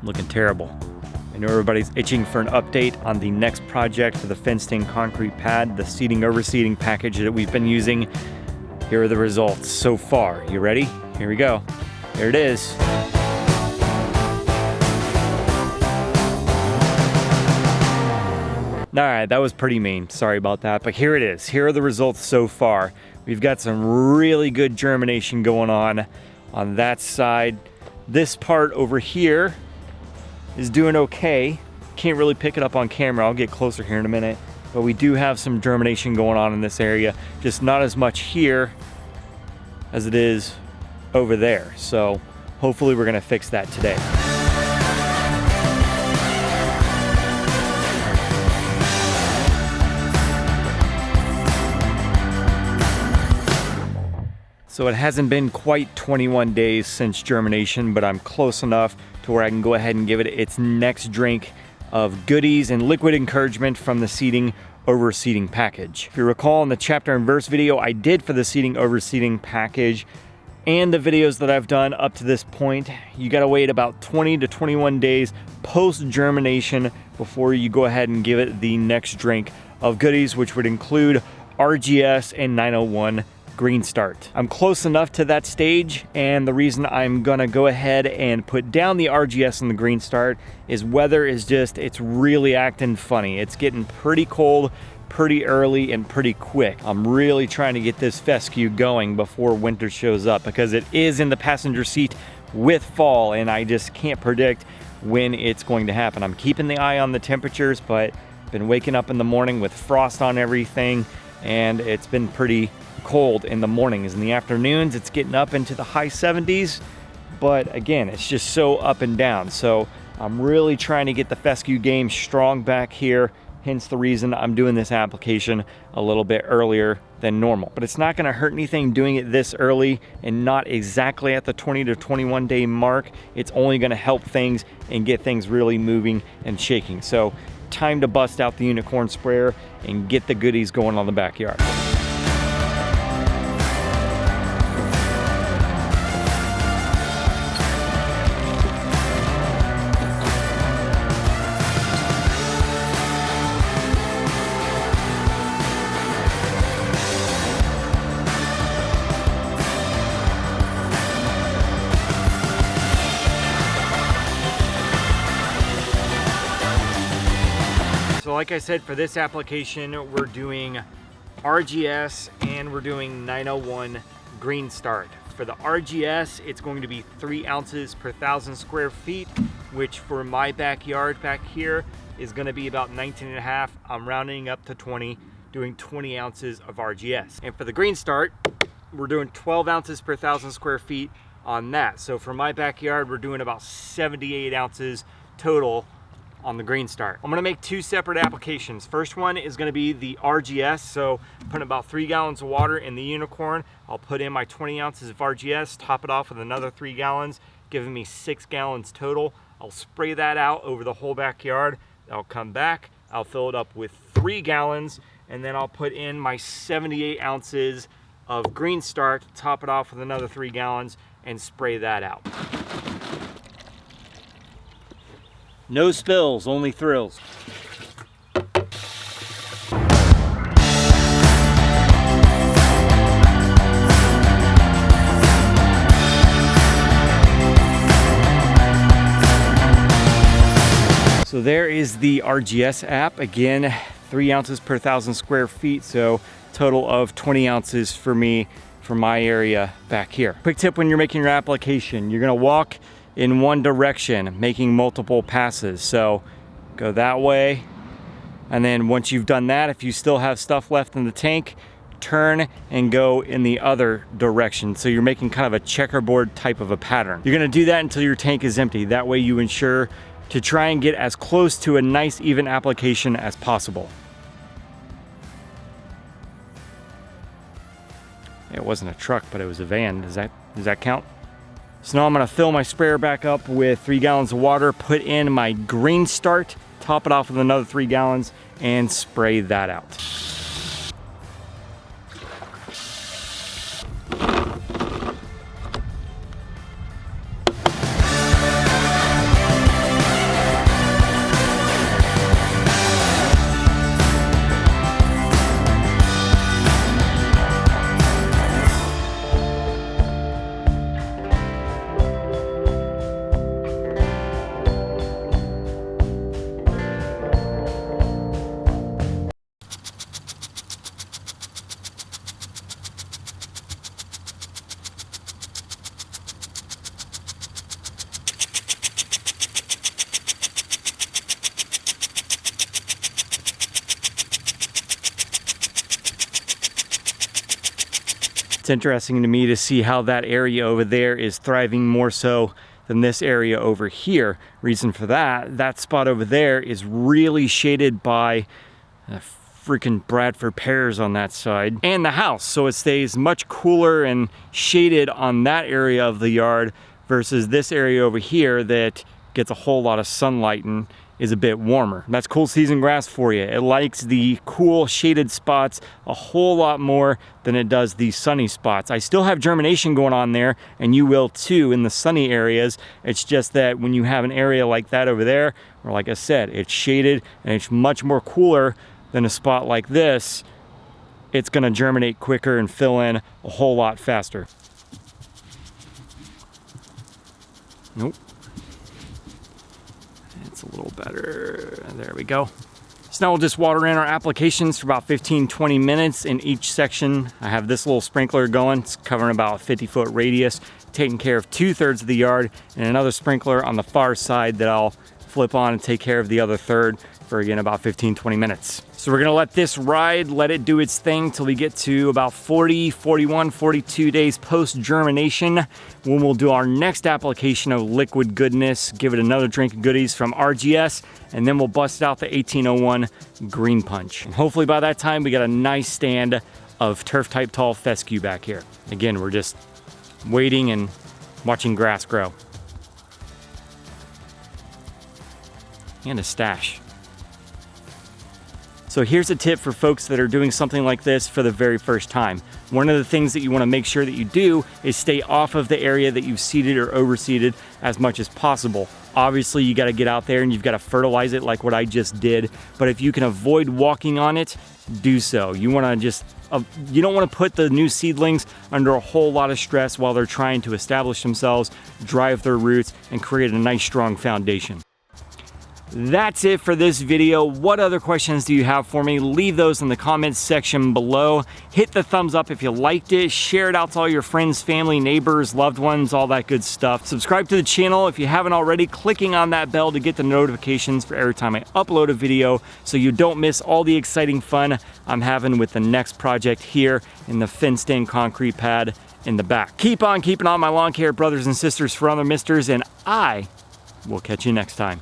looking terrible. I know everybody's itching for an update on the next project for the fenced-in concrete pad, the seeding overseeding package that we've been using. Here are the results so far. You ready? Here we go. Here it is. All right, that was pretty mean. Sorry about that, but here it is. Here are the results so far. We've got some really good germination going on that side. This part over here is doing okay. Can't really pick it up on camera. I'll get closer here in a minute, but we do have some germination going on in this area, just not as much here as it is over there. So hopefully we're gonna fix that today. So it hasn't been quite 21 days since germination, but I'm close enough to where I can go ahead and give it its next drink of goodies and liquid encouragement from the seeding overseeding package. If you recall in the chapter and verse video I did for the seeding overseeding package and the videos that I've done up to this point, you gotta wait about 20 to 21 days post germination before you go ahead and give it the next drink of goodies, which would include RGS and 901 GreeneStart. I'm close enough to that stage, and the reason I'm gonna go ahead and put down the RGS and the GreeneStart is weather is just, it's really acting funny. It's getting pretty cold, pretty early, and pretty quick. I'm really trying to get this fescue going before winter shows up because it is in the passenger seat with fall, and I just can't predict when it's going to happen. I'm keeping the eye on the temperatures, but been waking up in the morning with frost on everything, and it's been pretty cold in the mornings. In the afternoons it's getting up into the high 70s, but again it's just so up and down. So I'm really trying to get the fescue game strong back here, hence the reason I'm doing this application a little bit earlier than normal. But it's not going to hurt anything doing it this early and not exactly at the 20 to 21 day mark. It's only going to help things and get things really moving and shaking. So time to bust out the unicorn sprayer and get the goodies going on the backyard. So like I said, for this application, we're doing RGS and we're doing 901 GreeneStart. For the RGS, it's going to be 3 ounces per 1,000 square feet, which for my backyard back here is going to be about 19.5. I'm rounding up to 20, doing 20 ounces of RGS. And for the GreeneStart, we're doing 12 ounces per 1,000 square feet on that. So for my backyard, we're doing about 78 ounces total on the GreeneStart. I'm gonna make 2 separate applications. First one is gonna be the RGS, so putting about 3 gallons of water in the unicorn. I'll put in my 20 ounces of RGS, top it off with another 3 gallons, giving me 6 gallons total. I'll spray that out over the whole backyard. I'll come back, I'll fill it up with 3 gallons, and then I'll put in my 78 ounces of GreeneStart, top it off with another 3 gallons, and spray that out. No spills, only thrills. So there is the RGS app. Again, 3 ounces per 1,000 square feet, so total of 20 ounces for me, for my area back here. Quick tip when you're making your application, you're gonna walk in one direction, making multiple passes. So go that way, and then once you've done that, if you still have stuff left in the tank, turn and go in the other direction. So you're making kind of a checkerboard type of a pattern. You're gonna do that until your tank is empty. That way you ensure to try and get as close to a nice even application as possible. It wasn't a truck, but it was a van. Does that count? So now I'm gonna fill my sprayer back up with 3 gallons of water, put in my GreeneStart, top it off with another 3 gallons, and spray that out. It's interesting to me to see how that area over there is thriving more so than this area over here. Reason for that spot over there is really shaded by freaking Bradford pears on that side and the house, so it stays much cooler and shaded on that area of the yard versus this area over here that gets a whole lot of sunlight and is a bit warmer. That's cool season grass for you. It likes the cool shaded spots a whole lot more than it does the sunny spots. I still have germination going on there, and you will too in the sunny areas. It's just that when you have an area like that over there, or like I said, it's shaded and it's much more cooler than a spot like this, it's gonna germinate quicker and fill in a whole lot faster. Nope. It's a little better. There we go. So now we'll just water in our applications for about 15-20 minutes in each section. I have this little sprinkler going. It's covering about a 50-foot radius, taking care of 2/3 of the yard, and another sprinkler on the far side that I'll flip on and take care of the other third for, again, about 15-20 minutes. So we're gonna let this ride, let it do its thing till we get to about 40, 41, 42 days post-germination, when we'll do our next application of liquid goodness, give it another drink of goodies from RGS, and then we'll bust out the 1801 Greene Punch. And hopefully by that time, we got a nice stand of turf-type tall fescue back here. Again, we're just waiting and watching grass grow. And a stash. So here's a tip for folks that are doing something like this for the very first time. One of the things that you want to make sure that you do is stay off of the area that you've seeded or overseeded as much as possible. Obviously, you got to get out there and you've got to fertilize it like what I just did. But if you can avoid walking on it, do so. You want to just, you don't want to put the new seedlings under a whole lot of stress while they're trying to establish themselves, drive their roots, and create a nice strong foundation. That's it for this video. What other questions do you have for me? Leave those in the comments section below. Hit the thumbs up if you liked it. Share it out to all your friends, family, neighbors, loved ones, all that good stuff. Subscribe to the channel if you haven't already, clicking on that bell to get the notifications for every time I upload a video so you don't miss all the exciting fun I'm having with the next project here in the fenced-in concrete pad in the back. Keep on keeping on, my lawn care brothers and sisters, for other misters, and I will catch you next time.